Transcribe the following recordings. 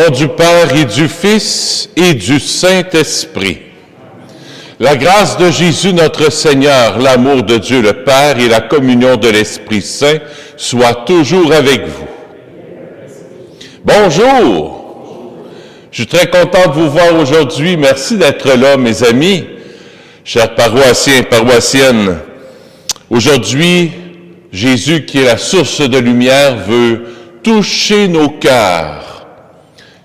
nom du Père et du Fils et du Saint-Esprit. La grâce de Jésus notre Seigneur, l'amour de Dieu le Père et la communion de l'Esprit Saint soient toujours avec vous. Bonjour! Je suis très content de vous voir aujourd'hui. Merci d'être là, mes amis, chers paroissiens et paroissiennes. Aujourd'hui, Jésus, qui est la source de lumière, veut toucher nos cœurs.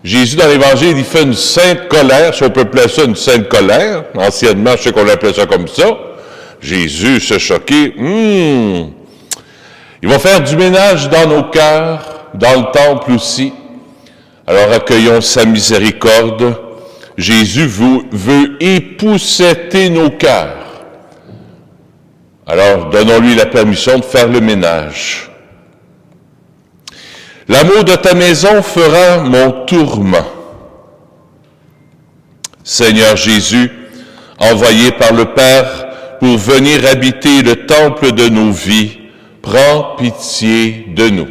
Jésus, dans l'Évangile, il fait une sainte colère, si on peut appeler ça une sainte colère. Anciennement, je sais qu'on appelait ça comme ça. Jésus se choquait. Il va faire du ménage dans nos cœurs, dans le temple aussi. Alors accueillons sa miséricorde. Jésus veut épousseter nos cœurs. Alors donnons-lui la permission de faire le ménage. L'amour de ta maison fera mon tourment. Seigneur Jésus, envoyé par le Père pour venir habiter le temple de nos vies, prends pitié de nous.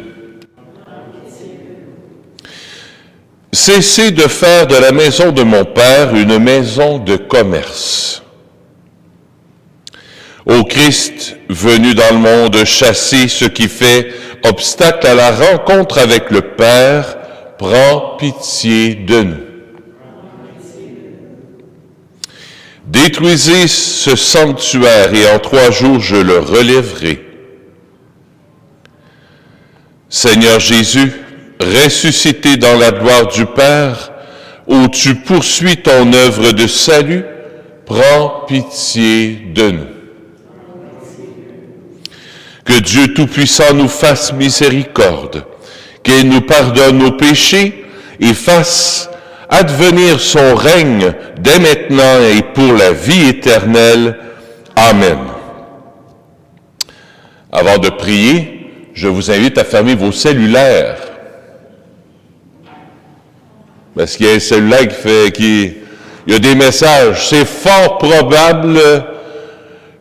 Cessez de faire de la maison de mon Père une maison de commerce. Ô Christ, venu dans le monde chasser ce qui fait obstacle à la rencontre avec le Père, prends pitié de nous. Détruisez ce sanctuaire et en 3 jours je le relèverai. Seigneur Jésus, ressuscité dans la gloire du Père, où tu poursuis ton œuvre de salut, prends pitié de nous. Que Dieu Tout-Puissant nous fasse miséricorde, qu'il nous pardonne nos péchés et fasse advenir son règne dès maintenant et pour la vie éternelle. Amen. Avant de prier, je vous invite à fermer vos cellulaires. Parce qu'il y a un cellulaire il y a des messages. C'est fort probable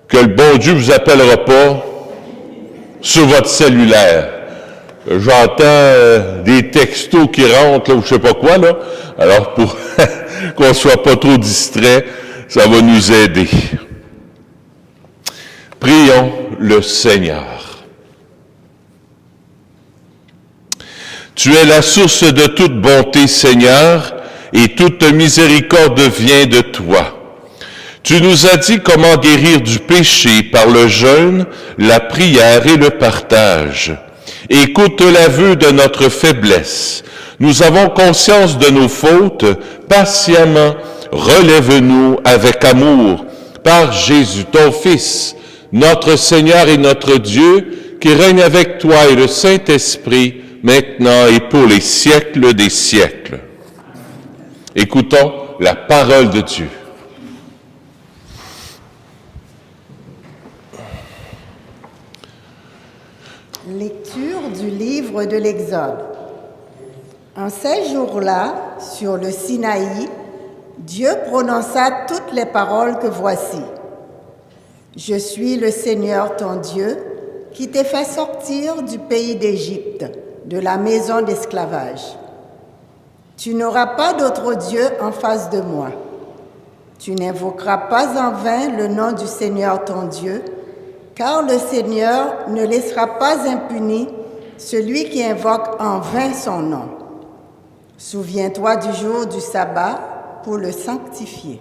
que le bon Dieu ne vous appellera pas sur votre cellulaire. J'entends des textos qui rentrent, là, ou je sais pas quoi, là. Alors, pour qu'on soit pas trop distrait, ça va nous aider. Prions le Seigneur. Tu es la source de toute bonté, Seigneur, et toute miséricorde vient de toi. Tu nous as dit comment guérir du péché par le jeûne, la prière et le partage. Écoute l'aveu de notre faiblesse. Nous avons conscience de nos fautes. Patiemment, relève-nous avec amour par Jésus, ton Fils, notre Seigneur et notre Dieu, qui règne avec toi et le Saint-Esprit, maintenant et pour les siècles des siècles. Écoutons la parole de Dieu. Lecture du livre de l'Exode. En ces jours-là, sur le Sinaï, Dieu prononça toutes les paroles que voici. Je suis le Seigneur ton Dieu, qui t'ai fait sortir du pays d'Égypte, de la maison d'esclavage. Tu n'auras pas d'autre Dieu en face de moi. Tu n'invoqueras pas en vain le nom du Seigneur ton Dieu, car le Seigneur ne laissera pas impuni celui qui invoque en vain son nom. Souviens-toi du jour du sabbat pour le sanctifier.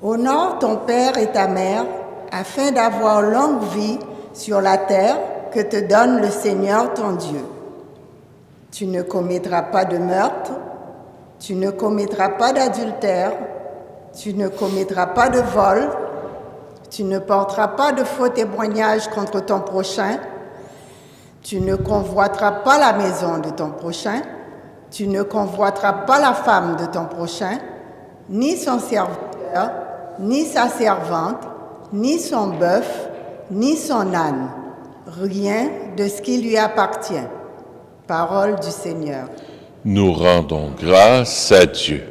Honore ton père et ta mère, afin d'avoir longue vie sur la terre que te donne le Seigneur ton Dieu. Tu ne commettras pas de meurtre, tu ne commettras pas d'adultère, tu ne commettras pas de vol, tu ne porteras pas de faux témoignages contre ton prochain, tu ne convoiteras pas la maison de ton prochain, tu ne convoiteras pas la femme de ton prochain, ni son serviteur, ni sa servante, ni son bœuf, ni son âne, rien de ce qui lui appartient. Parole du Seigneur. Nous rendons grâce à Dieu.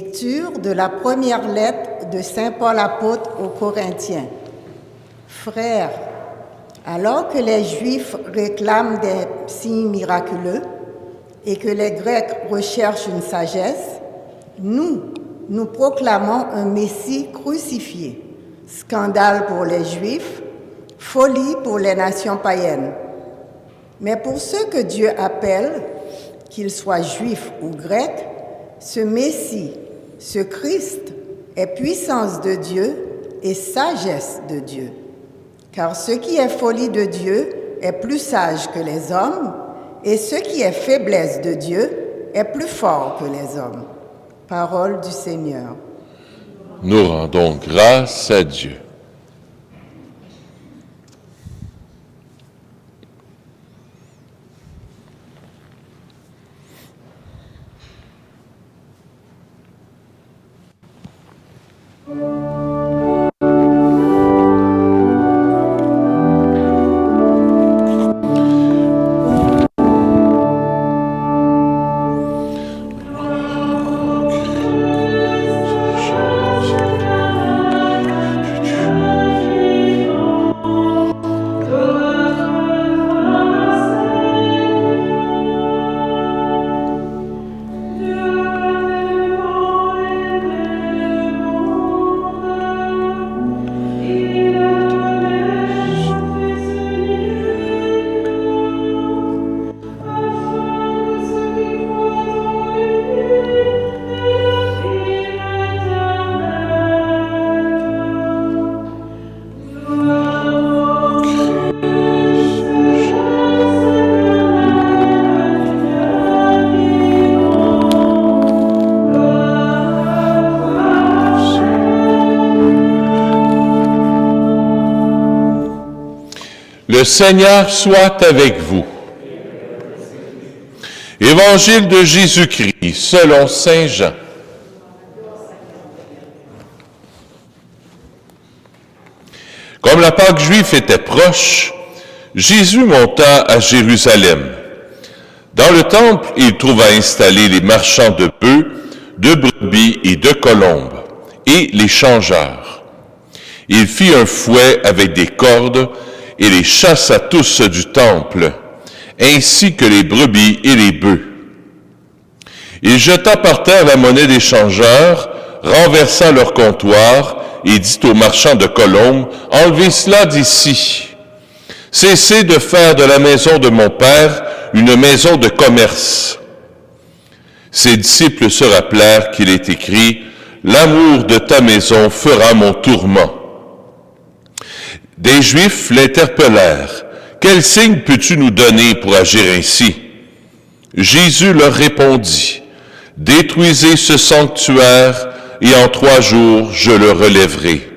Lecture de la première lettre de Saint Paul apôtre aux Corinthiens. Frères, alors que les Juifs réclament des signes miraculeux et que les Grecs recherchent une sagesse, nous proclamons un Messie crucifié, scandale pour les Juifs, folie pour les nations païennes. Mais pour ceux que Dieu appelle, qu'ils soient juifs ou grecs, ce Messie, ce Christ, est puissance de Dieu et sagesse de Dieu. Car ce qui est folie de Dieu est plus sage que les hommes, et ce qui est faiblesse de Dieu est plus fort que les hommes. Parole du Seigneur. Nous rendons grâce à Dieu. Le Seigneur soit avec vous. Évangile de Jésus-Christ selon saint Jean. Comme la Pâque juive était proche, Jésus monta à Jérusalem. Dans le temple, il trouva installés les marchands de bœufs, de brebis et de colombes, et les changeurs. Il fit un fouet avec des cordes et les chassa tous du temple, ainsi que les brebis et les bœufs. Il jeta par terre la monnaie des changeurs, renversa leur comptoir, et dit aux marchands de colombes, « Enlevez cela d'ici. Cessez de faire de la maison de mon Père une maison de commerce. » Ses disciples se rappelèrent qu'il est écrit, « L'amour de ta maison fera mon tourment. » Des Juifs l'interpellèrent. « Quel signe peux-tu nous donner pour agir ainsi? » Jésus leur répondit, « Détruisez ce sanctuaire, et en 3 jours je le relèverai. »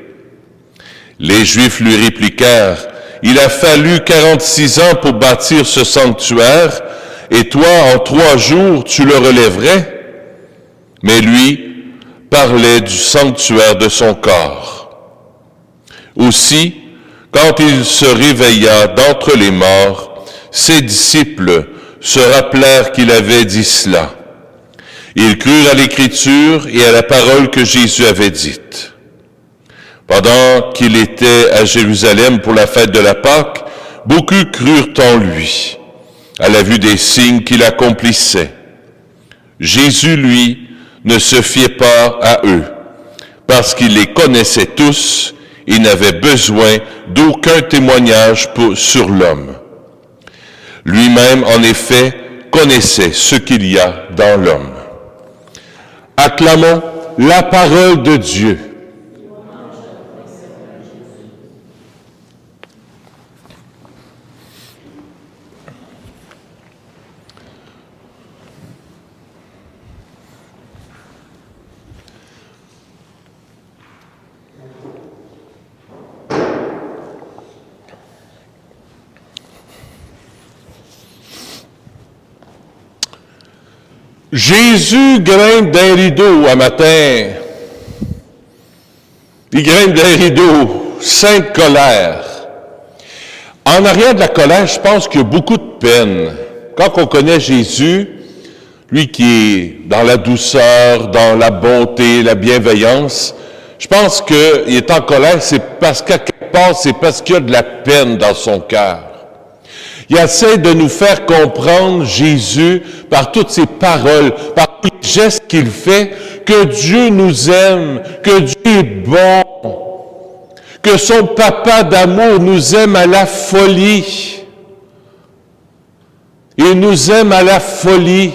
Les Juifs lui répliquèrent, « Il a fallu 46 ans pour bâtir ce sanctuaire, et toi, en 3 jours, tu le relèverais? » Mais lui parlait du sanctuaire de son corps. Aussi, quand il se réveilla d'entre les morts, ses disciples se rappelèrent qu'il avait dit cela. Ils crurent à l'Écriture et à la parole que Jésus avait dite. Pendant qu'il était à Jérusalem pour la fête de la Pâque, beaucoup crurent en lui, à la vue des signes qu'il accomplissait. Jésus, lui, ne se fiait pas à eux, parce qu'il les connaissait tous et n'avait besoin d'aucun témoignage sur l'homme. Lui-même, en effet, connaissait ce qu'il y a dans l'homme. Acclamons la parole de Dieu. Jésus grimpe d'un rideau un matin. Il grimpe d'un rideau, sainte colère. En arrière de la colère, je pense qu'il y a beaucoup de peine. Quand on connaît Jésus, lui qui est dans la douceur, dans la bonté, la bienveillance, je pense qu'il est en colère, c'est parce qu'à quelque part, c'est parce qu'il y a de la peine dans son cœur. Il essaie de nous faire comprendre, Jésus, par toutes ses paroles, par tous les gestes qu'il fait, que Dieu nous aime, que Dieu est bon, que son papa d'amour nous aime à la folie. Il nous aime à la folie.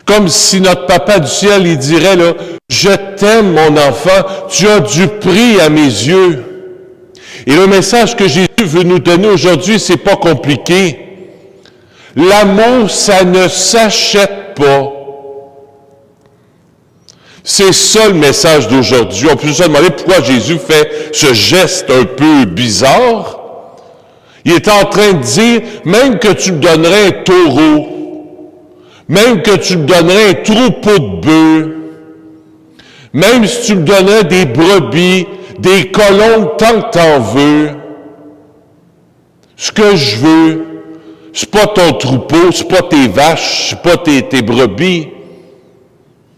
Comme si notre papa du ciel, il dirait, là, « Je t'aime, mon enfant, tu as du prix à mes yeux. » Et le message que Jésus veut nous donner aujourd'hui, c'est pas compliqué. L'amour, ça ne s'achète pas. C'est ça le message d'aujourd'hui. On peut se demander pourquoi Jésus fait ce geste un peu bizarre. Il est en train de dire, même que tu me donnerais un taureau, même que tu me donnerais un troupeau de bœufs, même si tu me donnais des brebis, des colombes, tant que t'en veux, ce que je veux, c'est pas ton troupeau, c'est pas tes vaches, c'est pas tes brebis,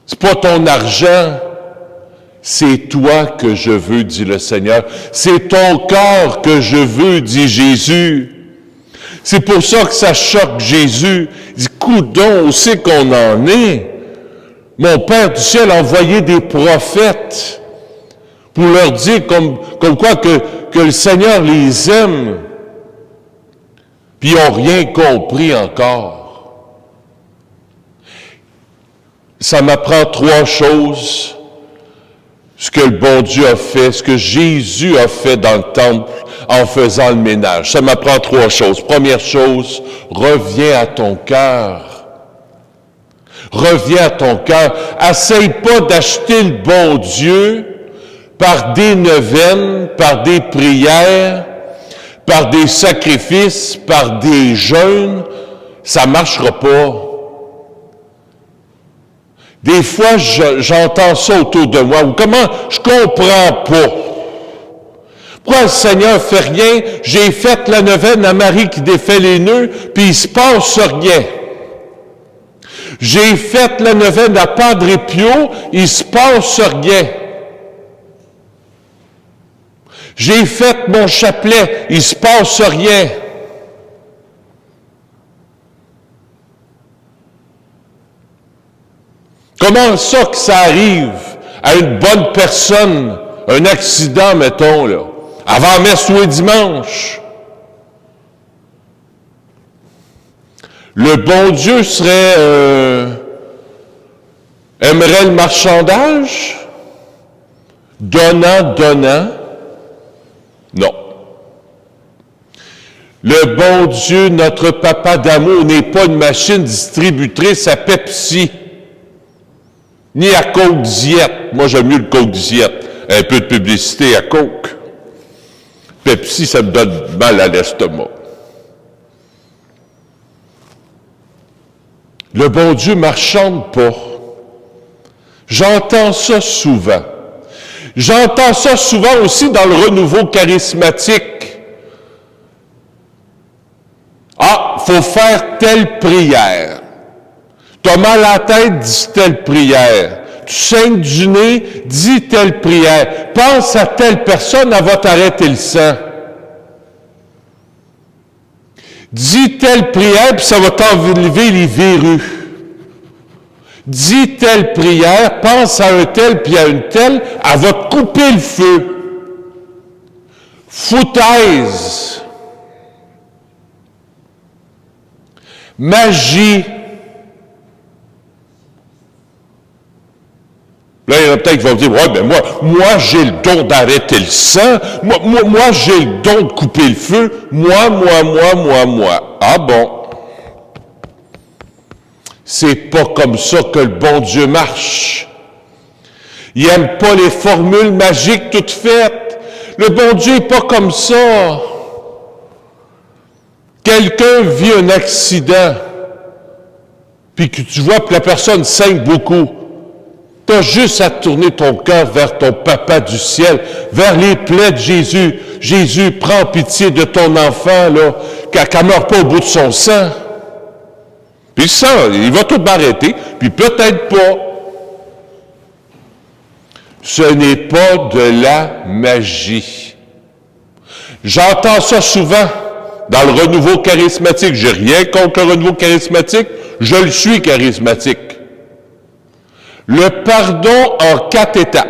c'est pas ton argent, c'est toi que je veux, dit le Seigneur. C'est ton corps que je veux, dit Jésus. C'est pour ça que ça choque Jésus. Il dit, coudonc, où c'est qu'on en est? Mon Père du ciel a envoyé des prophètes pour leur dire comme quoi que le Seigneur les aime. Puis ils n'ont rien compris encore. Ça m'apprend trois choses. Ce que le bon Dieu a fait, ce que Jésus a fait dans le temple en faisant le ménage. Ça m'apprend trois choses. Première chose, reviens à ton cœur. Reviens à ton cœur. Essaye pas d'acheter le bon Dieu par des neuvaines, par des prières, par des sacrifices, par des jeûnes. Ça marchera pas. Des fois, j'entends ça autour de moi. Ou comment? Je comprends pas. Pourquoi le Seigneur fait rien? J'ai fait la neuvaine à Marie qui défait les nœuds, puis il se passe rien. J'ai fait la neuvaine à Padre Pio, il se passe rien. J'ai fait mon chapelet, il se passe rien. Comment ça que ça arrive à une bonne personne, un accident, mettons, là, avant messe tous les dimanches? Le bon Dieu aimerait le marchandage? Donnant. Non. Le bon Dieu, notre papa d'amour, n'est pas une machine distributrice à Pepsi. Ni à Coke Diète. Moi, j'aime mieux le Coke Diète. Un peu de publicité à Coke. Pepsi, ça me donne mal à l'estomac. Le bon Dieu ne marchande pas. J'entends ça souvent. J'entends ça souvent aussi dans le renouveau charismatique. Ah, faut faire telle prière. T'as mal à la tête, dis telle prière. Tu saignes du nez, dis telle prière. Pense à telle personne, elle va t'arrêter le sang. Dis telle prière, puis ça va t'enlever les verrues. Dis telle prière, pense à un tel, puis à une telle, elle va te couper le feu. Foutaise. Magie. Là, il y en a peut-être qui vont dire, ouais, ben moi, j'ai le don d'arrêter le sang. Moi, j'ai le don de couper le feu. Moi. Ah bon? C'est pas comme ça que le bon Dieu marche. Il n'aime pas les formules magiques toutes faites. Le bon Dieu n'est pas comme ça. Quelqu'un vit un accident, puis que tu vois que la personne saigne beaucoup. Tu as juste à tourner ton cœur vers ton papa du ciel, vers les plaies de Jésus. Jésus, prends pitié de ton enfant, là, qu'elle ne meure pas au bout de son sang. Puis Il sent, il va tout m'arrêter, puis peut-être pas. Ce n'est pas de la magie. J'entends ça souvent dans le renouveau charismatique. J'ai rien contre le renouveau charismatique, je le suis charismatique. Le pardon en 4 étapes.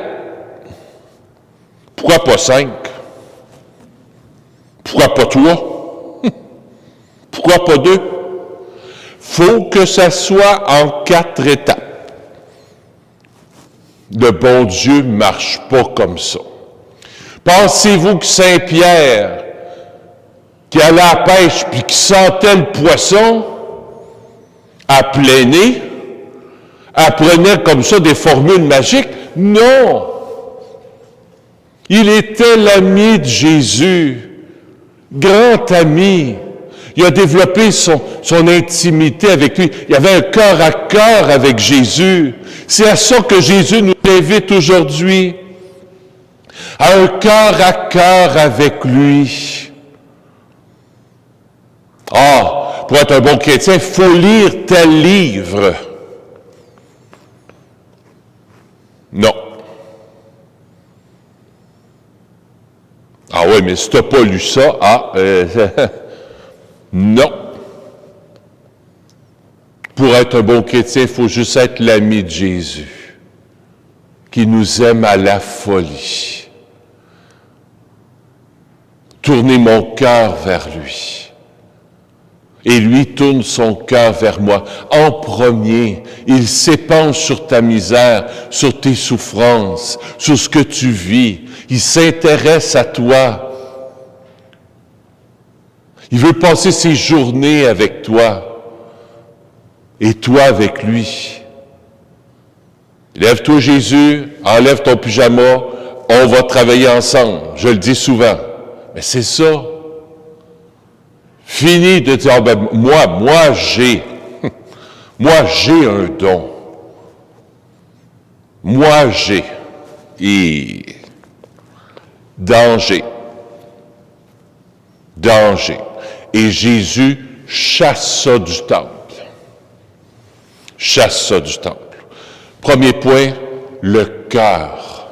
Pourquoi pas 5? Pourquoi pas 3? Pourquoi pas 2? Faut que ça soit en 4 étapes. Le bon Dieu ne marche pas comme ça. Pensez-vous que Saint-Pierre, qui allait à la pêche puis qui sentait le poisson, à plein nez, apprenait comme ça des formules magiques? Non! Il était l'ami de Jésus, grand ami. Il a développé son intimité avec lui. Il y avait un cœur à cœur avec Jésus. C'est à ça que Jésus nous invite aujourd'hui. À un cœur à cœur avec lui. Ah, pour être un bon chrétien, il faut lire tel livre. Non. Ah oui, mais si tu n'as pas lu ça, non. Pour être un bon chrétien, il faut juste être l'ami de Jésus, qui nous aime à la folie. Tourner mon cœur vers lui. Et lui tourne son cœur vers moi. En premier, il s'épanche sur ta misère, sur tes souffrances, sur ce que tu vis. Il s'intéresse à toi. Il veut passer ses journées avec toi. Et toi avec lui. Lève-toi Jésus, enlève ton pyjama, on va travailler ensemble. Je le dis souvent. Mais c'est ça. Fini de dire, moi j'ai un don. Moi j'ai. Et danger. Et Jésus chasse ça du temple. Chasse ça du temple. Premier point, le cœur.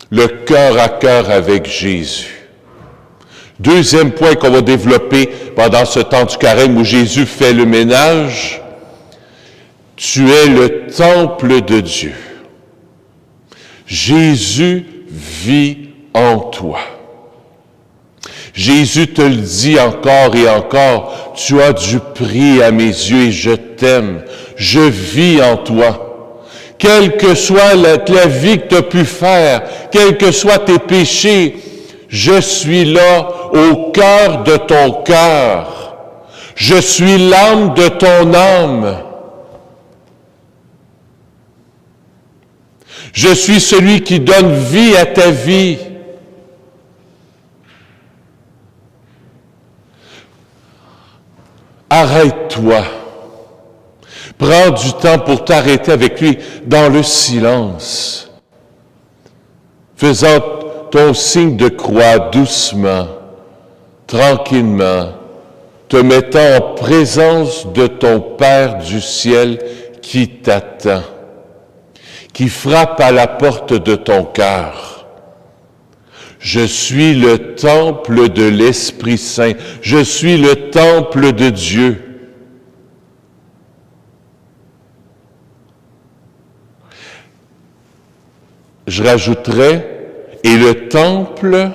Le cœur à cœur avec Jésus. Deuxième point qu'on va développer pendant ce temps du carême où Jésus fait le ménage, tu es le temple de Dieu. Jésus vit en toi. Jésus te le dit encore et encore, tu as du prix à mes yeux et je t'aime, je vis en toi. Quelle que soit la vie que tu as pu faire, quels que soient tes péchés, je suis là au cœur de ton cœur. Je suis l'âme de ton âme. Je suis celui qui donne vie à ta vie. Arrête-toi. Prends du temps pour t'arrêter avec lui dans le silence. Faisant ton signe de croix doucement, tranquillement, te mettant en présence de ton Père du ciel qui t'attend, qui frappe à la porte de ton cœur. Je suis le temple de l'Esprit Saint. Je suis le temple de Dieu. Je rajouterais, et le temple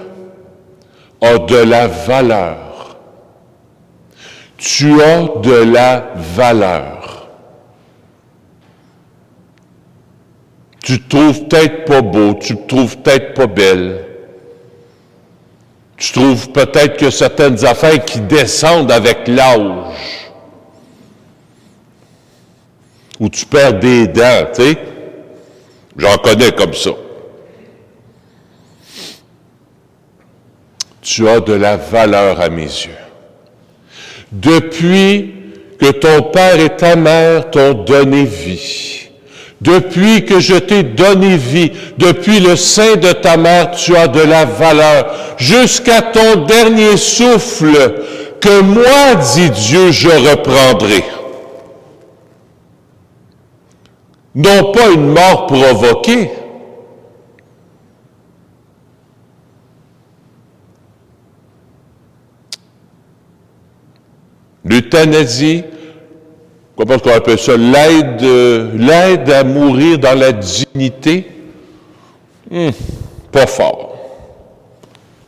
a de la valeur. Tu as de la valeur. Tu te trouves peut-être pas beau, tu te trouves peut-être pas belle. Tu trouves peut-être que certaines affaires qui descendent avec l'âge. Ou tu perds des dents, tu sais. J'en connais comme ça. Tu as de la valeur à mes yeux. Depuis que ton père et ta mère t'ont donné vie, depuis que je t'ai donné vie, depuis le sein de ta mère, tu as de la valeur, jusqu'à ton dernier souffle, que moi, dit Dieu, je reprendrai. non pas une mort provoquée. L'euthanasie, comment on appelle ça, l'aide à mourir dans la dignité, pas fort.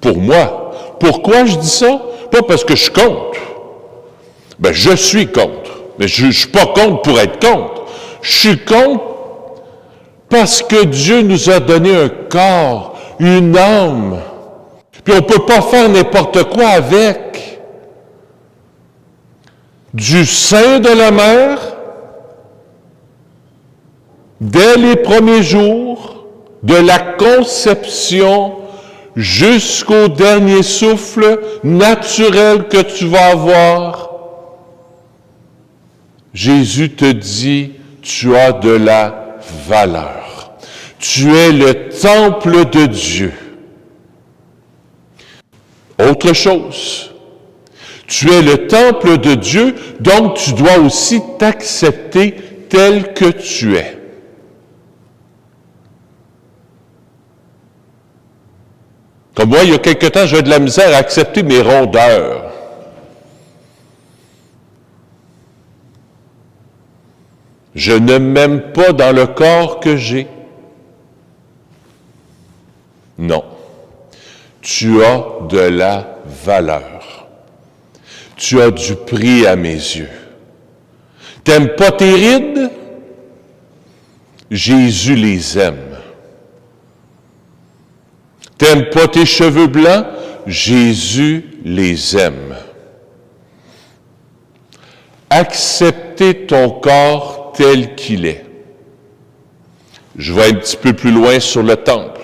Pour moi. Pourquoi je dis ça? Pas parce que je suis contre. Ben, je suis contre. Mais je ne suis pas contre pour être contre. Je suis contre parce que Dieu nous a donné un corps, une âme. Puis on ne peut pas faire n'importe quoi avec. Du sein de la mère, dès les premiers jours, de la conception jusqu'au dernier souffle naturel que tu vas avoir, Jésus te dit, tu as de la valeur. Tu es le temple de Dieu. Autre chose, tu es le temple de Dieu, donc tu dois aussi t'accepter tel que tu es. Comme moi, il y a quelque temps, j'avais de la misère à accepter mes rondeurs. Je ne m'aime pas dans le corps que j'ai. Non. Tu as de la valeur. Tu as du prix à mes yeux. T'aimes pas tes rides? Jésus les aime. T'aimes pas tes cheveux blancs? Jésus les aime. Accepter ton corps tel qu'il est. Je vais un petit peu plus loin sur le temple.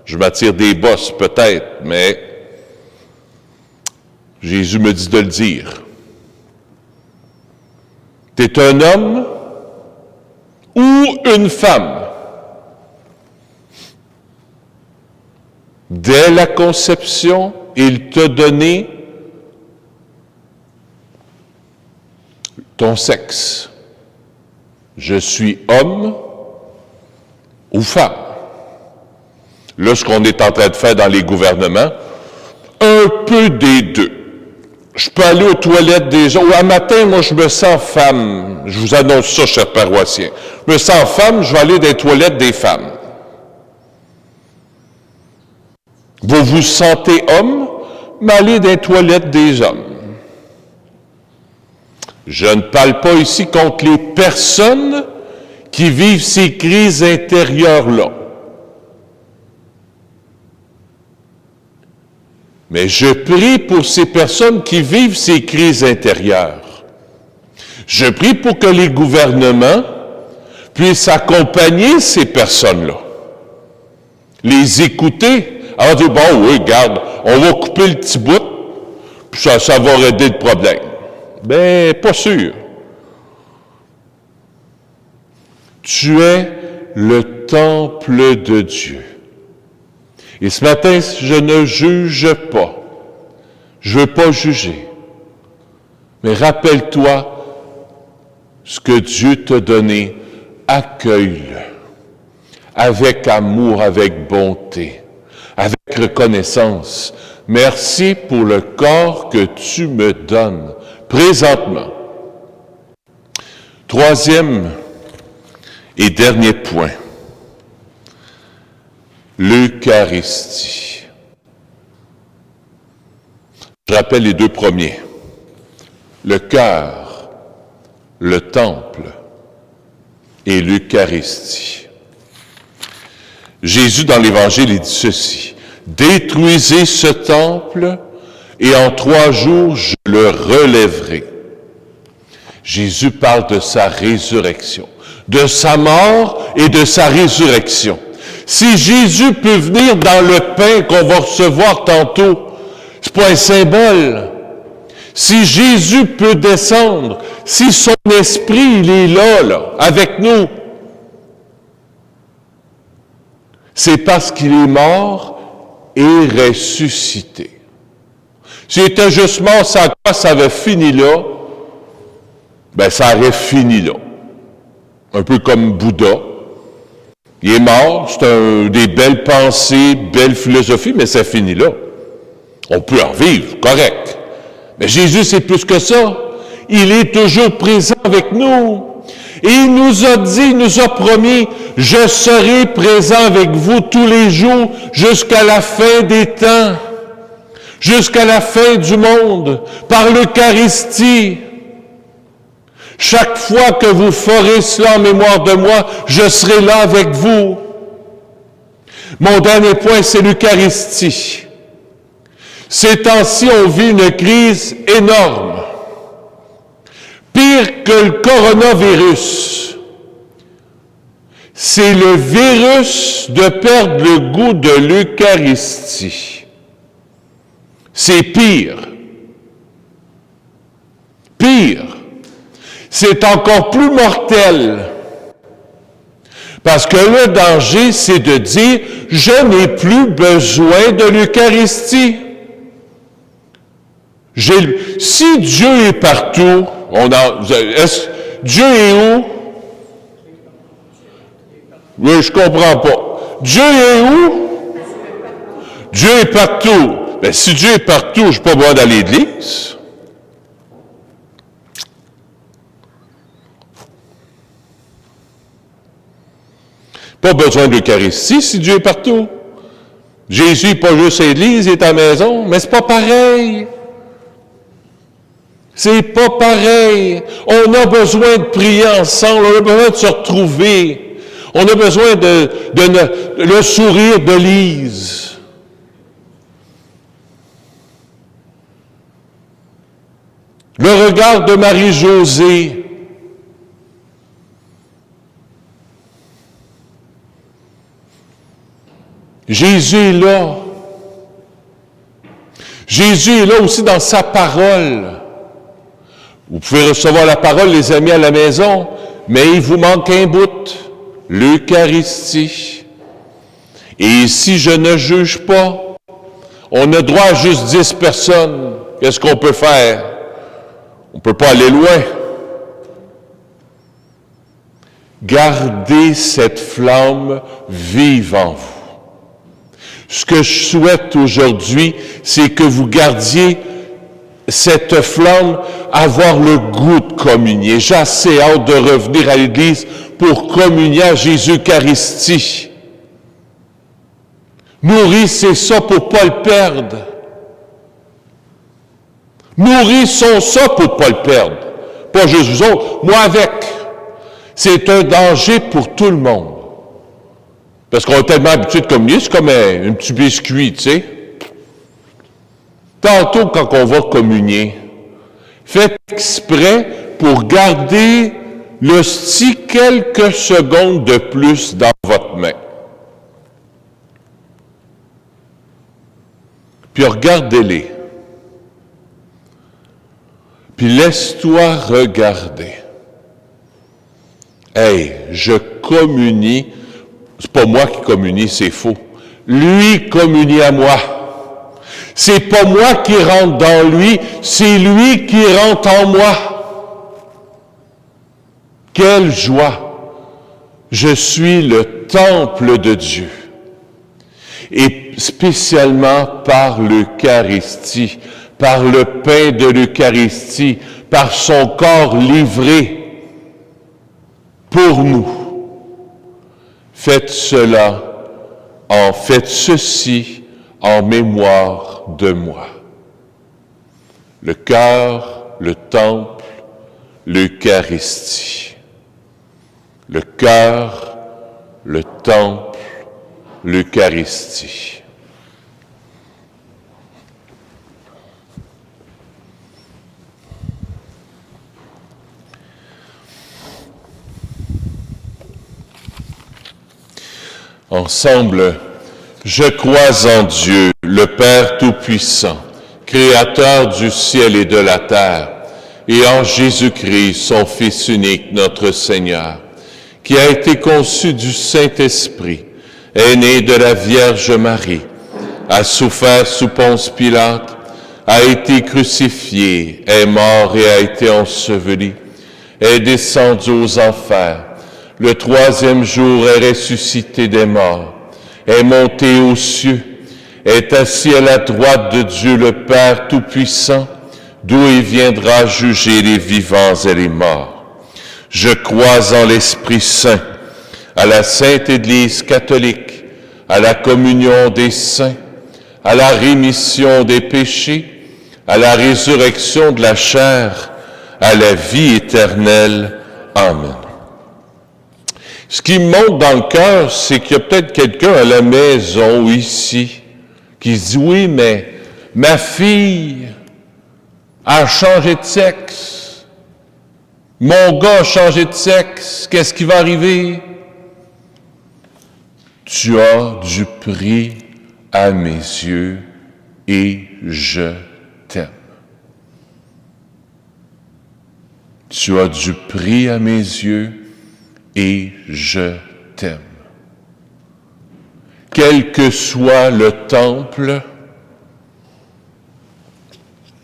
Je m'attire des bosses peut-être, mais Jésus me dit de le dire. T'es un homme ou une femme. Dès la conception, il t'a donné ton sexe. Je suis homme ou femme. Là, ce qu'on est en train de faire dans les gouvernements, un peu des deux. Je peux aller aux toilettes des autres. Un matin, moi, je me sens femme. Je vous annonce ça, chers paroissiens. Je me sens femme, je vais aller dans les toilettes des femmes. Vous vous sentez homme, mais allez dans les toilettes des hommes. Je ne parle pas ici contre les personnes qui vivent ces crises intérieures-là. Mais je prie pour ces personnes qui vivent ces crises intérieures. Je prie pour que les gouvernements puissent accompagner ces personnes-là. Les écouter. Alors dire, bon, oui, regarde, on va couper le petit bout, puis ça va régler le problème. Ben, pas sûr. Tu es le temple de Dieu. Et ce matin, je ne juge pas. Je ne veux pas juger. Mais rappelle-toi ce que Dieu t'a donné. Accueille-le. Avec amour, avec bonté, avec reconnaissance. Merci pour le corps que tu me donnes présentement. Troisième et dernier point. L'Eucharistie. Je rappelle les deux premiers. Le cœur, le temple et l'Eucharistie. Jésus, dans l'Évangile, il dit ceci. Détruisez ce temple et en 3 jours, je le relèverai. Jésus parle de sa résurrection, de sa mort et de sa résurrection. Si Jésus peut venir dans le pain qu'on va recevoir tantôt, c'est pas un symbole. Si Jésus peut descendre, si son esprit, il est là, avec nous, c'est parce qu'il est mort et ressuscité. S'il était juste mort, ça avait fini là, ben ça aurait fini là. un peu comme Bouddha. Il est mort, c'est des belles pensées, belles philosophies, mais ça finit là. On peut en vivre, correct. Mais Jésus, c'est plus que ça. Il est toujours présent avec nous. Et il nous a dit, il nous a promis, « Je serai présent avec vous tous les jours jusqu'à la fin des temps, jusqu'à la fin du monde, par l'Eucharistie. Chaque fois que vous ferez cela en mémoire de moi, je serai là avec vous. » Mon dernier point, c'est l'Eucharistie. Ces temps-ci, on vit une crise énorme. Pire que le coronavirus. C'est le virus de perdre le goût de l'Eucharistie. C'est pire. Pire. C'est encore plus mortel. Parce que le danger, c'est de dire, je n'ai plus besoin de l'Eucharistie. Si Dieu est partout, Dieu est où? Oui, je comprends pas. Dieu est où? Dieu est partout. Ben, si Dieu est partout, je n'ai pas besoin d'aller à l'église. Pas besoin de l'Eucharistie si Dieu est partout. Jésus n'est pas juste à l'église, il est à la maison, mais c'est pas pareil. C'est pas pareil. On a besoin de prier ensemble, on a besoin de se retrouver. On a besoin de le sourire de Lise. Le regard de Marie-Josée. Jésus est là. Jésus est là aussi dans sa parole. Vous pouvez recevoir la parole, les amis, à la maison, mais il vous manque un bout, l'Eucharistie. Et si je ne juge pas, on a droit à juste 10 personnes. Qu'est-ce qu'on peut faire? On ne peut pas aller loin. Gardez cette flamme vive en vous. Ce que je souhaite aujourd'hui, c'est que vous gardiez cette flamme, avoir le goût de communier. J'ai assez hâte de revenir à l'Église pour communier à Jésus-Eucharistie. Nourrissez ça pour ne pas le perdre. Nourrissons ça pour ne pas le perdre. Pas juste vous autres, moi avec. C'est un danger pour tout le monde. Parce qu'on est tellement habitué de communier, c'est comme un petit biscuit, tu sais. Tantôt, quand on va communier, faites exprès pour garder l'hostie quelques secondes de plus dans votre main. Puis regardez-les. Puis laisse-toi regarder. Hey, je communie. C'est pas moi qui communie, c'est faux. Lui communie à moi. C'est pas moi qui rentre dans lui, c'est lui qui rentre en moi. Quelle joie! Je suis le temple de Dieu. Et spécialement par l'Eucharistie, par le pain de l'Eucharistie, par son corps livré pour nous. Faites ceci en mémoire de moi. Le cœur, le temple, l'Eucharistie. Le cœur, le temple, l'Eucharistie. Ensemble, je crois en Dieu, le Père Tout-Puissant, Créateur du ciel et de la terre, et en Jésus-Christ, son Fils unique, notre Seigneur, qui a été conçu du Saint-Esprit, est né de la Vierge Marie, a souffert sous Ponce Pilate, a été crucifié, est mort et a été enseveli, est descendu aux enfers. le troisième jour est ressuscité des morts, est monté aux cieux, est assis à la droite de Dieu le Père Tout-Puissant, d'où il viendra juger les vivants et les morts. Je crois en l'Esprit Saint, à la Sainte Église catholique, à la communion des saints, à la rémission des péchés, à la résurrection de la chair, à la vie éternelle. Amen. Ce qui me monte dans le cœur, c'est qu'il y a peut-être quelqu'un à la maison ou ici qui se dit « Oui, mais ma fille a changé de sexe. Mon gars a changé de sexe. Qu'est-ce qui va arriver? » Tu as du prix à mes yeux et je t'aime. Tu as du prix à mes yeux et je t'aime. Quel que soit le temple,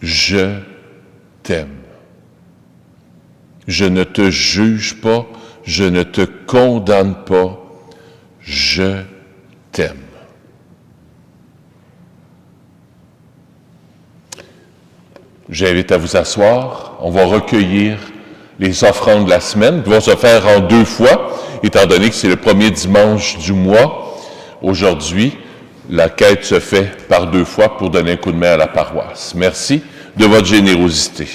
je t'aime. Je ne te juge pas, je ne te condamne pas, je t'aime. J'invite à vous asseoir. On va recueillir les offrandes de la semaine, qui vont se faire en 2 fois, étant donné que c'est le premier dimanche du mois. Aujourd'hui, la quête se fait par 2 fois pour donner un coup de main à la paroisse. Merci de votre générosité.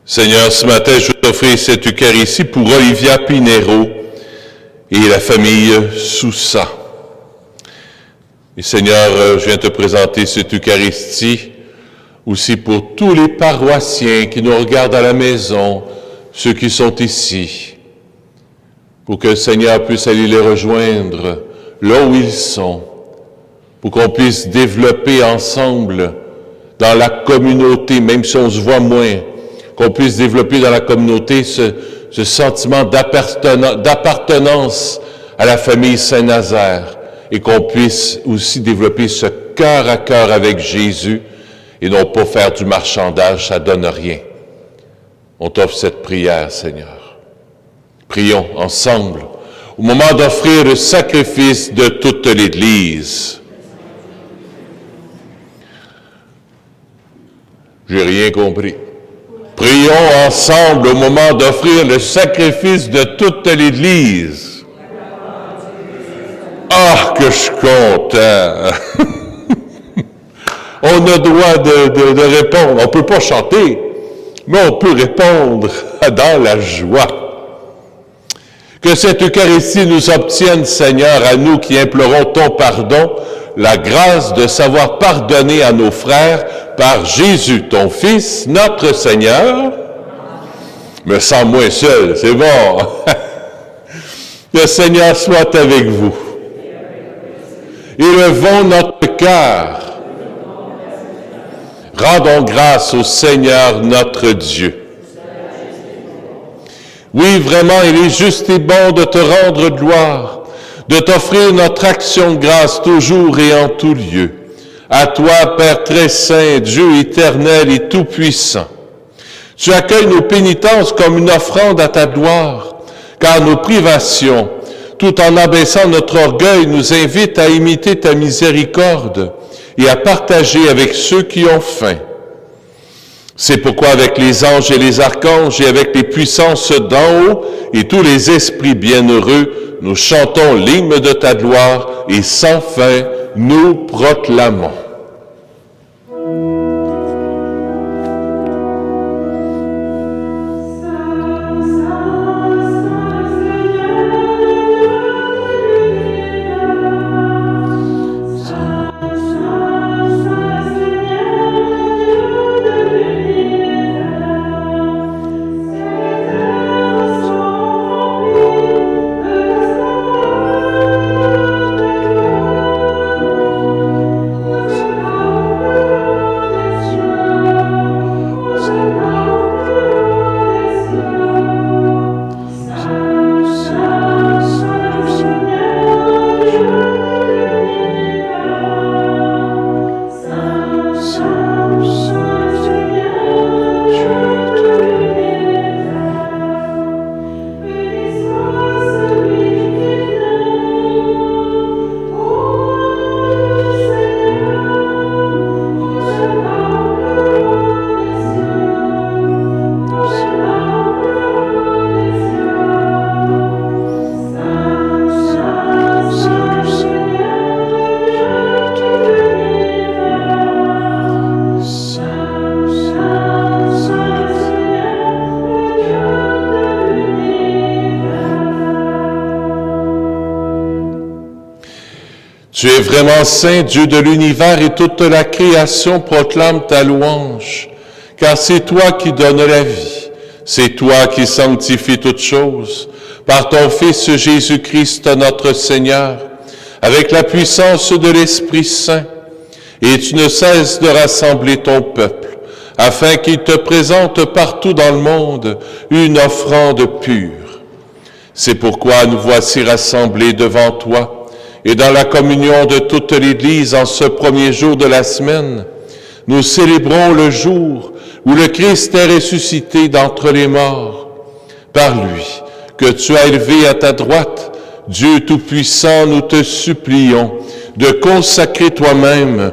Seigneur, ce matin, je t'offre cette Eucharistie pour Olivia Pinero et la famille Sousa. Et Seigneur, je viens te présenter cette Eucharistie aussi pour tous les paroissiens qui nous regardent à la maison, ceux qui sont ici, pour que le Seigneur puisse aller les rejoindre là où ils sont, pour qu'on puisse développer ensemble dans la communauté, même si on se voit moins, qu'on puisse développer dans la communauté ce sentiment d'appartenance à la famille Saint-Nazaire et qu'on puisse aussi développer ce cœur à cœur avec Jésus et non pas faire du marchandage, ça donne rien. On t'offre cette prière, Seigneur. Prions ensemble au moment d'offrir le sacrifice de toute l'Église. J'ai rien compris. Prions ensemble au moment d'offrir le sacrifice de toute l'Église. Ah, que je suis content! On a droit de répondre. On ne peut pas chanter, mais on peut répondre dans la joie. Que cette Eucharistie nous obtienne, Seigneur, à nous qui implorons ton pardon, la grâce de savoir pardonner à nos frères par Jésus, ton Fils, notre Seigneur. Me sens moins seul, c'est bon. Le Seigneur soit avec vous. Élevons notre cœur. Rendons grâce au Seigneur notre Dieu. Oui, vraiment, il est juste et bon de te rendre gloire, de t'offrir notre action de grâce toujours et en tout lieu. À toi, Père très saint, Dieu éternel et tout-puissant. Tu accueilles nos pénitences comme une offrande à ta gloire, car nos privations, tout en abaissant notre orgueil, nous invitent à imiter ta miséricorde et à partager avec ceux qui ont faim. C'est pourquoi avec les anges et les archanges et avec les puissances d'en haut et tous les esprits bienheureux, nous chantons l'hymne de ta gloire et sans fin nous proclamons. Tu es vraiment saint, Dieu de l'univers, et toute la création proclame ta louange, car c'est toi qui donnes la vie, c'est toi qui sanctifies toutes choses, par ton Fils Jésus-Christ notre Seigneur, avec la puissance de l'Esprit Saint, et tu ne cesses de rassembler ton peuple, afin qu'il te présente partout dans le monde une offrande pure. C'est pourquoi nous voici rassemblés devant toi, et dans la communion de toute l'Église, en ce premier jour de la semaine, nous célébrons le jour où le Christ est ressuscité d'entre les morts. Par lui, que tu as élevé à ta droite, Dieu Tout-Puissant, nous te supplions de consacrer toi-même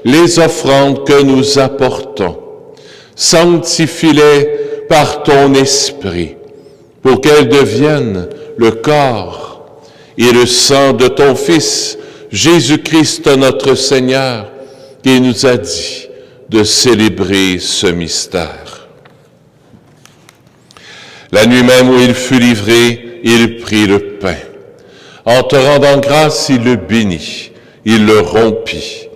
les offrandes que nous apportons. Sanctifie-les par ton Esprit, pour qu'elles deviennent le corps et le sang de ton Fils, Jésus-Christ notre Seigneur, qui nous a dit de célébrer ce mystère. La nuit même où il fut livré, il prit le pain. En te rendant grâce, il le bénit, il le rompit.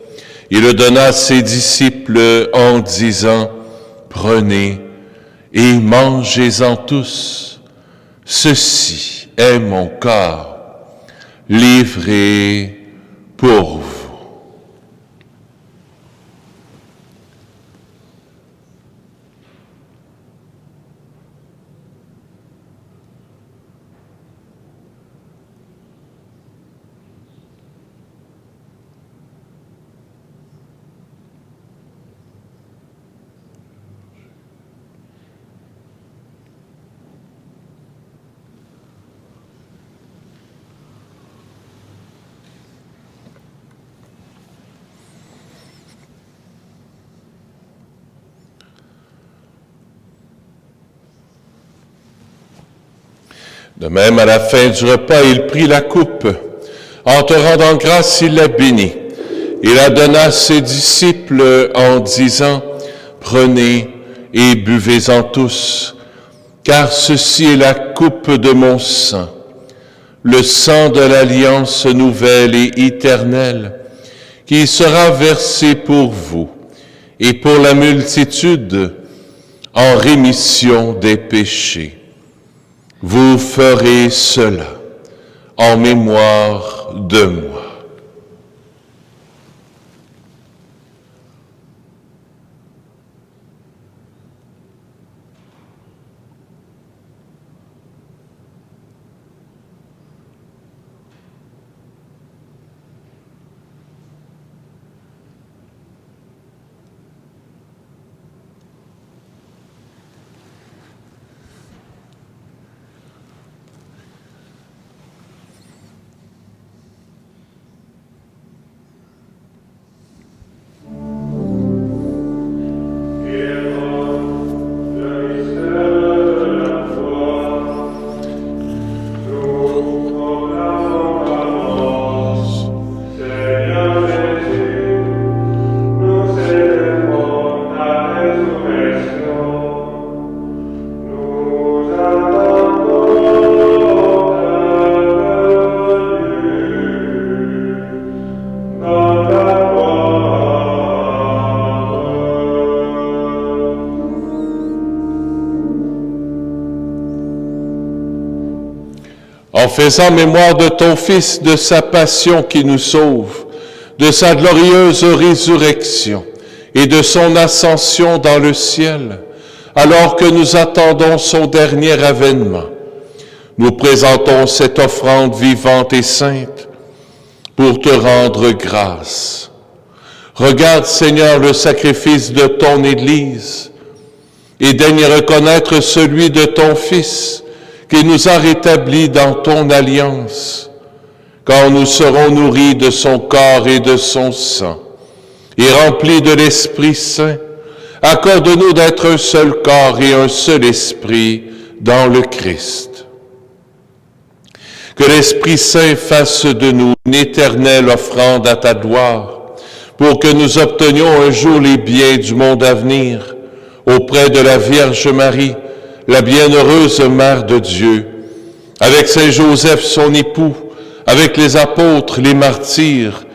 Il le donna à ses disciples en disant, « Prenez et mangez-en tous. Ceci est mon corps, livré pour vous. » De même, à la fin du repas, il prit la coupe. En te rendant grâce, il la bénit et la donna à ses disciples en disant, « Prenez et buvez-en tous, car ceci est la coupe de mon sang, le sang de l'alliance nouvelle et éternelle, qui sera versé pour vous et pour la multitude en rémission des péchés. Vous ferez cela en mémoire de moi. » En faisant mémoire de ton Fils, de sa passion qui nous sauve, de sa glorieuse résurrection et de son ascension dans le ciel, alors que nous attendons son dernier avènement, nous présentons cette offrande vivante et sainte pour te rendre grâce. Regarde, Seigneur, le sacrifice de ton Église et daigne reconnaître celui de ton Fils, qui nous a rétablis dans ton alliance, quand nous serons nourris de son corps et de son sang, et remplis de l'Esprit Saint. Accorde-nous d'être un seul corps et un seul esprit dans le Christ. Que l'Esprit Saint fasse de nous une éternelle offrande à ta gloire, pour que nous obtenions un jour les biens du monde à venir, auprès de la Vierge Marie, la bienheureuse Mère de Dieu, avec Saint Joseph son époux, avec les apôtres, les martyrs,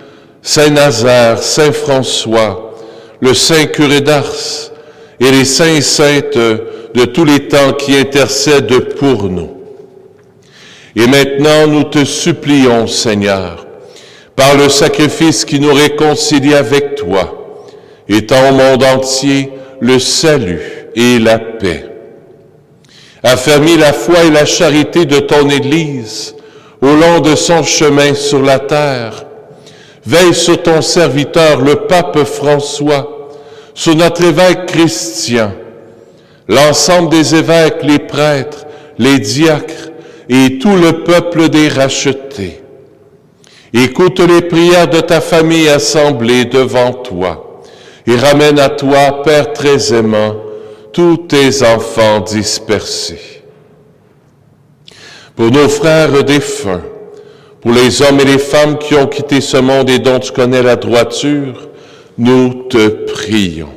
Saint Nazaire, Saint François, le Saint curé d'Ars et les saints et saintes de tous les temps qui intercèdent pour nous. Et maintenant, nous te supplions, Seigneur, par le sacrifice qui nous réconcilie avec toi, étends au monde entier le salut et la paix. Affermis la foi et la charité de ton Église au long de son chemin sur la terre. Veille sur ton serviteur, le pape François, sur notre évêque Christian, l'ensemble des évêques, les prêtres, les diacres et tout le peuple des rachetés. Écoute les prières de ta famille assemblée devant toi et ramène à toi, Père très aimant, tous tes enfants dispersés. Pour nos frères défunts, pour les hommes et les femmes qui ont quitté ce monde et dont tu connais la droiture, nous te prions.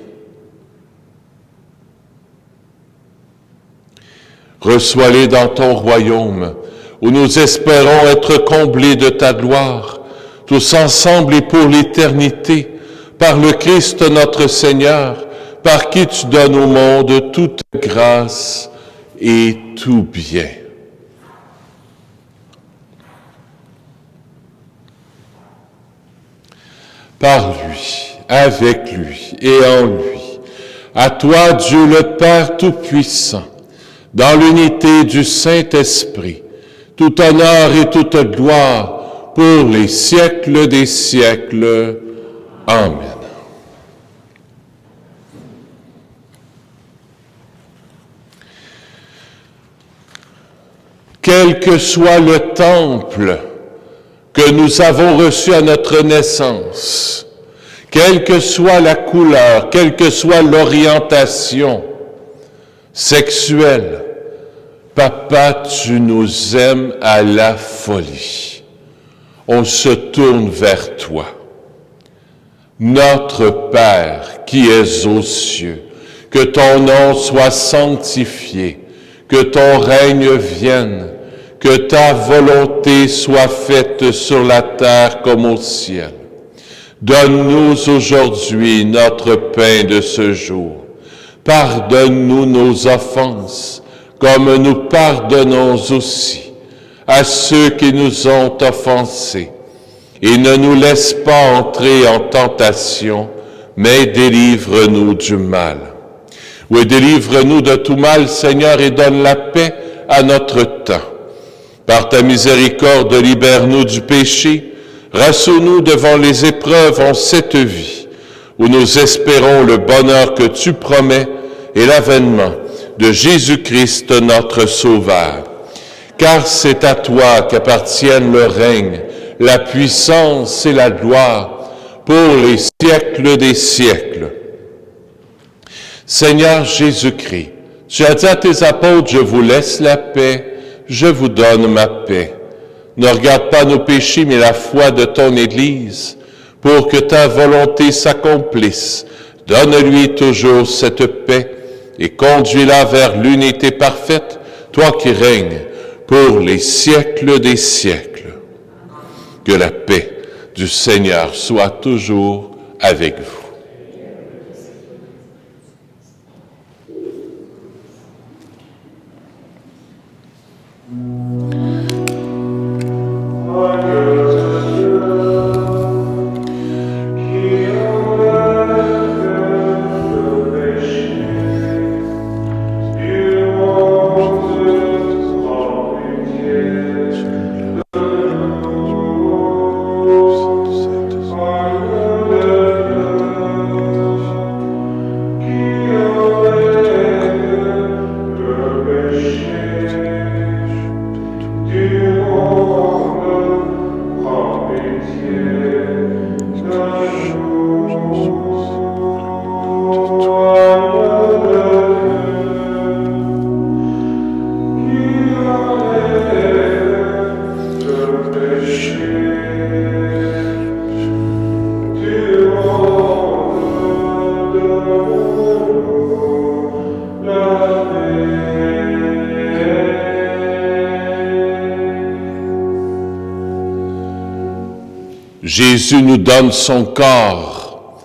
Reçois-les dans ton royaume, où nous espérons être comblés de ta gloire, tous ensemble et pour l'éternité, par le Christ notre Seigneur, par qui tu donnes au monde toute grâce et tout bien. Par lui, avec lui et en lui, à toi, Dieu le Père Tout-Puissant, dans l'unité du Saint-Esprit, tout honneur et toute gloire pour les siècles des siècles. Amen. Quel que soit le temple que nous avons reçu à notre naissance, quelle que soit la couleur, quelle que soit l'orientation sexuelle, Papa, tu nous aimes à la folie. On se tourne vers toi. Notre Père qui es aux cieux, que ton nom soit sanctifié, que ton règne vienne, que ta volonté soit faite sur la terre comme au ciel. Donne-nous aujourd'hui notre pain de ce jour. Pardonne-nous nos offenses, comme nous pardonnons aussi à ceux qui nous ont offensés. Et ne nous laisse pas entrer en tentation, mais délivre-nous du mal. Oui, délivre-nous de tout mal, Seigneur, et donne la paix à notre temps. Par ta miséricorde, libère-nous du péché, rassure-nous devant les épreuves en cette vie, où nous espérons le bonheur que tu promets et l'avènement de Jésus-Christ, notre Sauveur. Car c'est à toi qu'appartiennent le règne, la puissance et la gloire pour les siècles des siècles. Seigneur Jésus-Christ, tu as dit à tes apôtres, je vous laisse la paix, je vous donne ma paix. Ne regarde pas nos péchés, mais la foi de ton Église, pour que ta volonté s'accomplisse. Donne-lui toujours cette paix et conduis-la vers l'unité parfaite, toi qui règnes pour les siècles des siècles. Que la paix du Seigneur soit toujours avec vous. Jésus nous donne son corps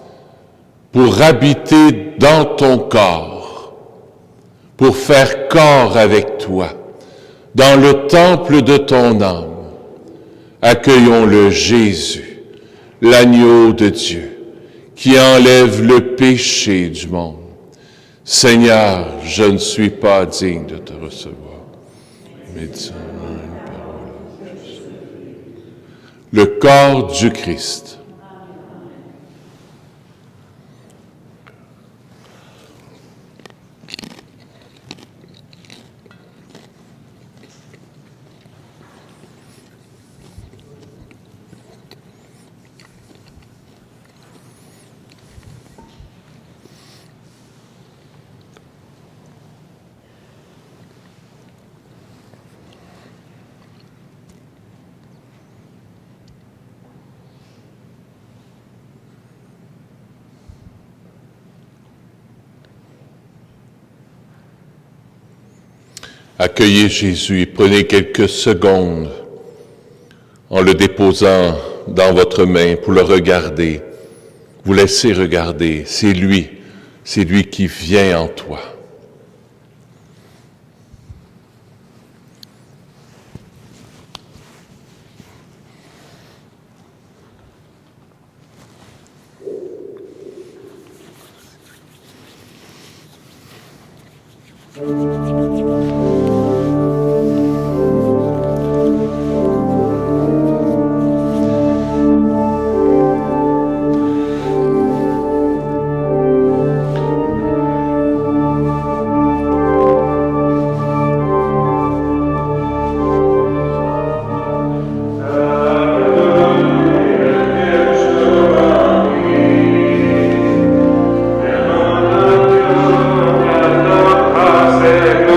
pour habiter dans ton corps, pour faire corps avec toi, dans le temple de ton âme. Accueillons-le Jésus, l'agneau de Dieu, qui enlève le péché du monde. Seigneur, je ne suis pas digne de te recevoir, mais dis-moi une parole. Le corps du Christ. Accueillez Jésus et prenez quelques secondes en le déposant dans votre main pour le regarder. Vous laissez regarder, c'est lui qui vient en toi. Amen.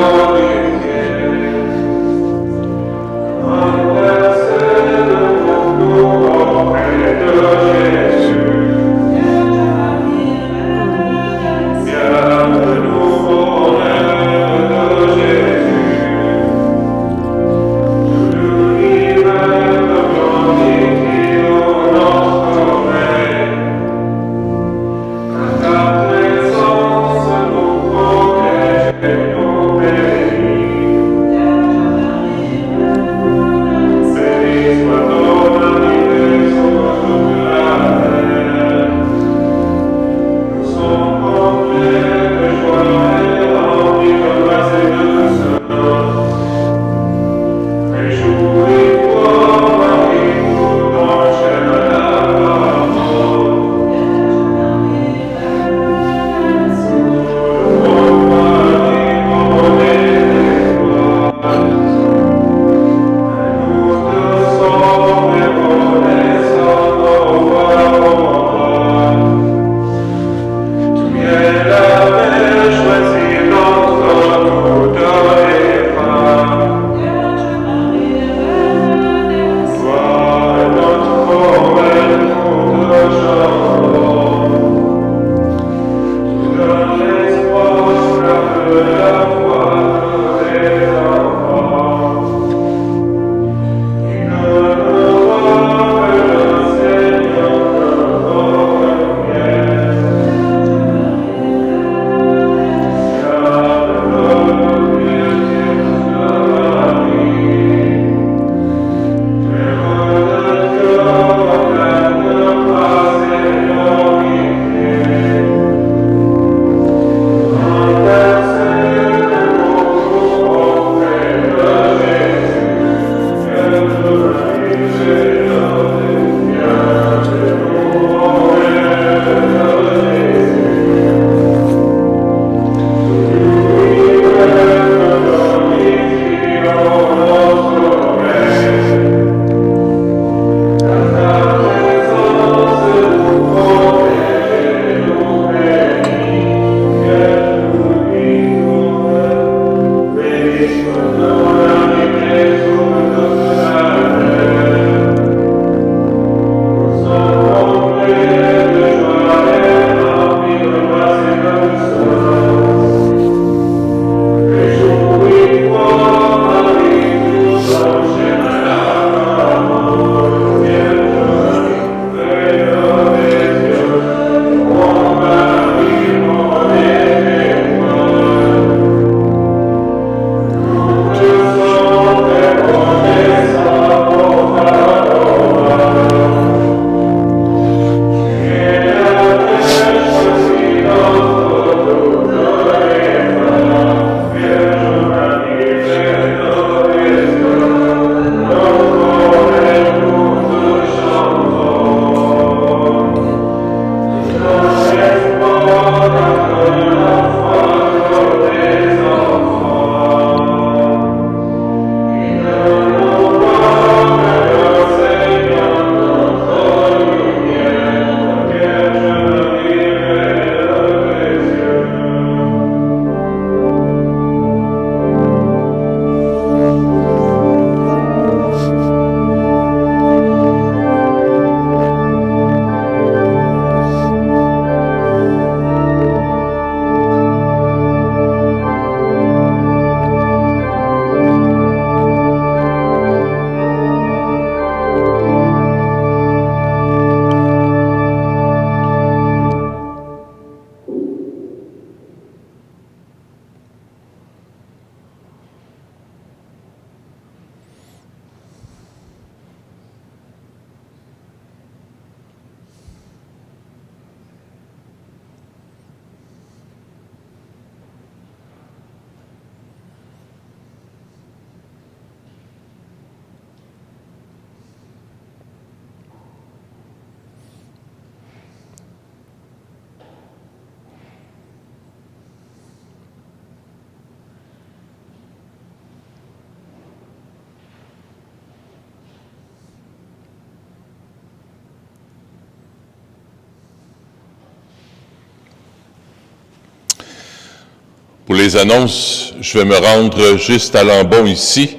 Pour les annonces, je vais me rendre juste à Lambon ici,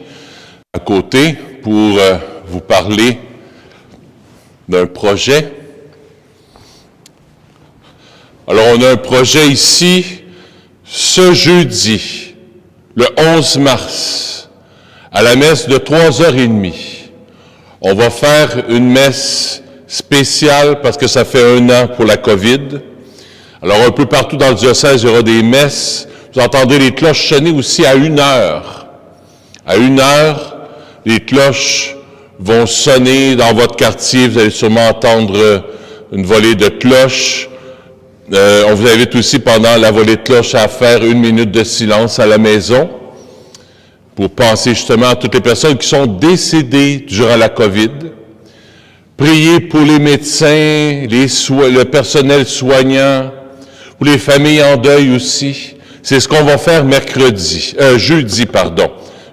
à côté, pour vous parler d'un projet. Alors, on a un projet ici, ce jeudi, le 11 mars, à la messe de 3h30. On va faire une messe spéciale parce que ça fait 1 an pour la COVID. Alors, un peu partout dans le diocèse, il y aura des messes. Vous entendrez les cloches sonner aussi à 1h. À 1h, les cloches vont sonner dans votre quartier. Vous allez sûrement entendre une volée de cloches. On vous invite aussi pendant la volée de cloches à faire 1 minute de silence à la maison pour penser justement à toutes les personnes qui sont décédées durant la COVID. Priez pour les médecins, le personnel soignant, pour les familles en deuil aussi. C'est ce qu'on va faire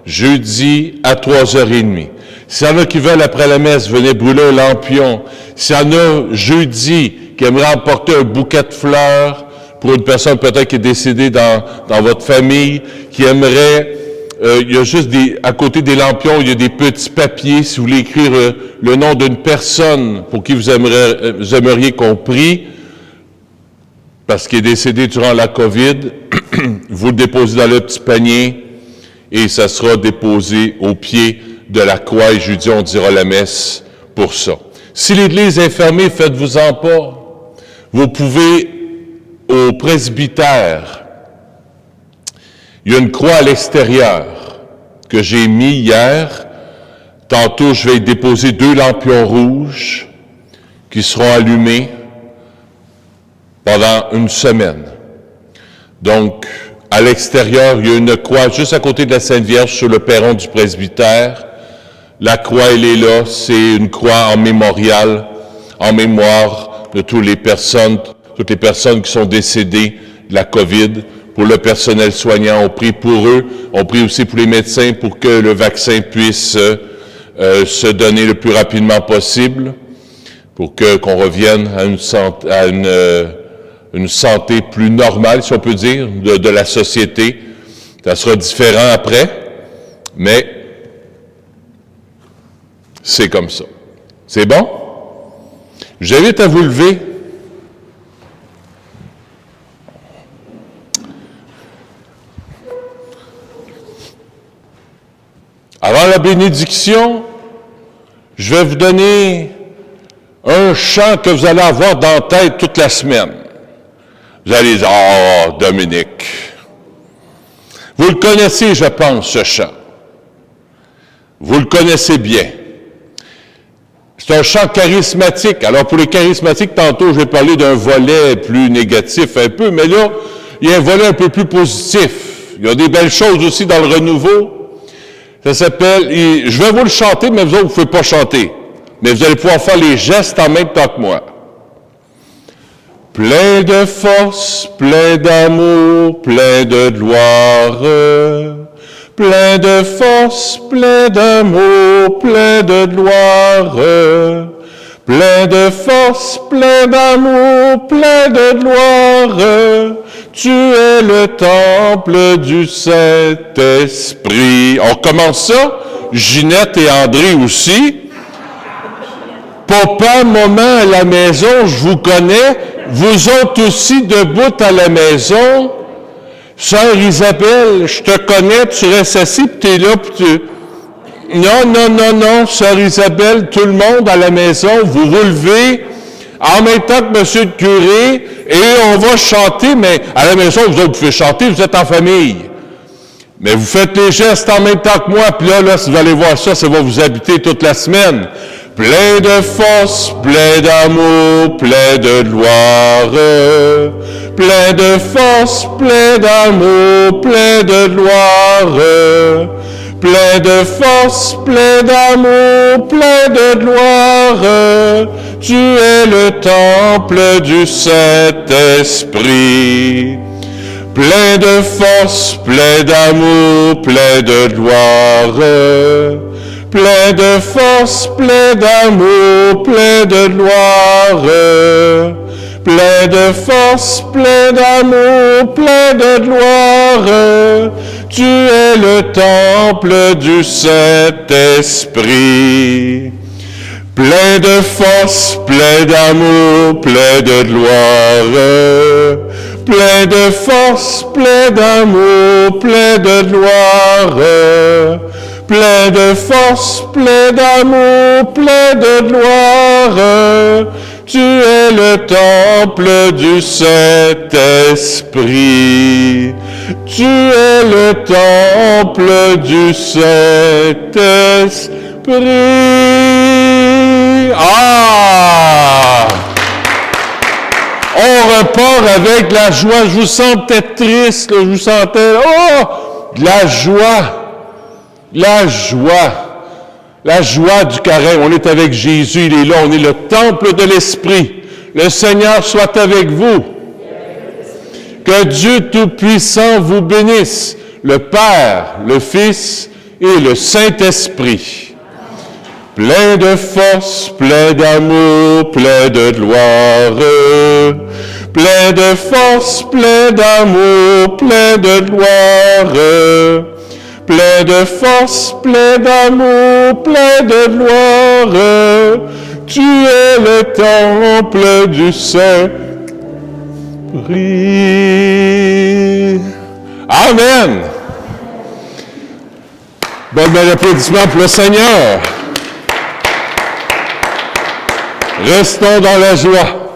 jeudi à 3h30. S'il y en a qui veulent, après la messe, venez brûler un lampion. S'il y en a jeudi qui aimeraient emporter un bouquet de fleurs pour une personne peut-être qui est décédée dans votre famille, qui aimerait, il y a juste à côté des lampions, il y a des petits papiers, si vous voulez écrire le nom d'une personne pour qui vous aimeriez qu'on prie, parce qu'il est décédé durant la COVID, vous le déposez dans le petit panier et ça sera déposé au pied de la croix. Et jeudi, on dira la messe pour ça. Si l'église est fermée, faites-vous-en pas. Vous pouvez, au presbytère, il y a une croix à l'extérieur que j'ai mis hier. Tantôt, je vais déposer 2 lampions rouges qui seront allumés pendant une semaine. Donc, à l'extérieur, il y a une croix juste à côté de la Sainte Vierge sur le perron du presbytère. La croix, elle est là. C'est une croix en mémorial, en mémoire de toutes les personnes qui sont décédées de la COVID. Pour le personnel soignant, on prie pour eux. On prie aussi pour les médecins pour que le vaccin puisse se donner le plus rapidement possible, pour qu'on revienne à une santé plus normale, si on peut dire, de la société. Ça sera différent après, mais c'est comme ça. C'est bon? J'invite à vous lever. Avant la bénédiction, je vais vous donner un chant que vous allez avoir dans la tête toute la semaine. Vous allez dire, « Oh, Dominique! » Vous le connaissez, je pense, ce chant. Vous le connaissez bien. C'est un chant charismatique. Alors, pour les charismatiques, tantôt, je vais parler d'un volet plus négatif un peu, mais là, il y a un volet un peu plus positif. Il y a des belles choses aussi dans le renouveau. Ça s'appelle, je vais vous le chanter, mais vous autres, vous ne pouvez pas chanter. Mais vous allez pouvoir faire les gestes en même temps que moi. Plein de force, plein d'amour, plein de gloire. Plein de force, plein d'amour, plein de gloire. Plein de force, plein d'amour, plein de gloire. Tu es le temple du Saint-Esprit. On recommence ça. Ginette et André aussi. Papa, maman à la maison, je vous connais. Vous autres aussi debout à la maison. Sœur Isabelle, je te connais, tu restes assis, puis tu es là, puis tu... Non, Sœur Isabelle, tout le monde à la maison, vous vous levez en même temps que monsieur le curé, et on va chanter, mais à la maison, vous autres pouvez chanter, vous êtes en famille. Mais vous faites les gestes en même temps que moi, puis là, si vous allez voir ça, ça va vous habiter toute la semaine. Plein de force, plein d'amour, plein de gloire. Plein de force, plein d'amour, plein de gloire. Plein de force, plein d'amour, plein de gloire. Tu es le temple du Saint-Esprit. Plein de force, plein d'amour, plein de gloire. Plein de force, plein d'amour, plein de gloire. Plein de force, plein d'amour, plein de gloire. Tu es le temple du Saint-Esprit. Plein de force, plein d'amour, plein de gloire. Plein de force, plein d'amour, plein de gloire. Plein de force, plein d'amour, plein de gloire. Tu es le temple du Saint-Esprit. Tu es le temple du Saint-Esprit. Ah! On repart avec la joie. Je vous sentais triste, là. Je vous sentais, de la joie. La joie. La joie du carême. On est avec Jésus, il est là. On est le temple de l'Esprit. Le Seigneur soit avec vous. Que Dieu Tout-Puissant vous bénisse, le Père, le Fils et le Saint-Esprit. Plein de force, plein d'amour, plein de gloire. Plein de force, plein d'amour, plein de gloire. Plein de force, plein d'amour, plein de gloire. Tu es le temple du Saint-Esprit. Amen. Bon applaudissement pour le Seigneur. Restons dans la joie.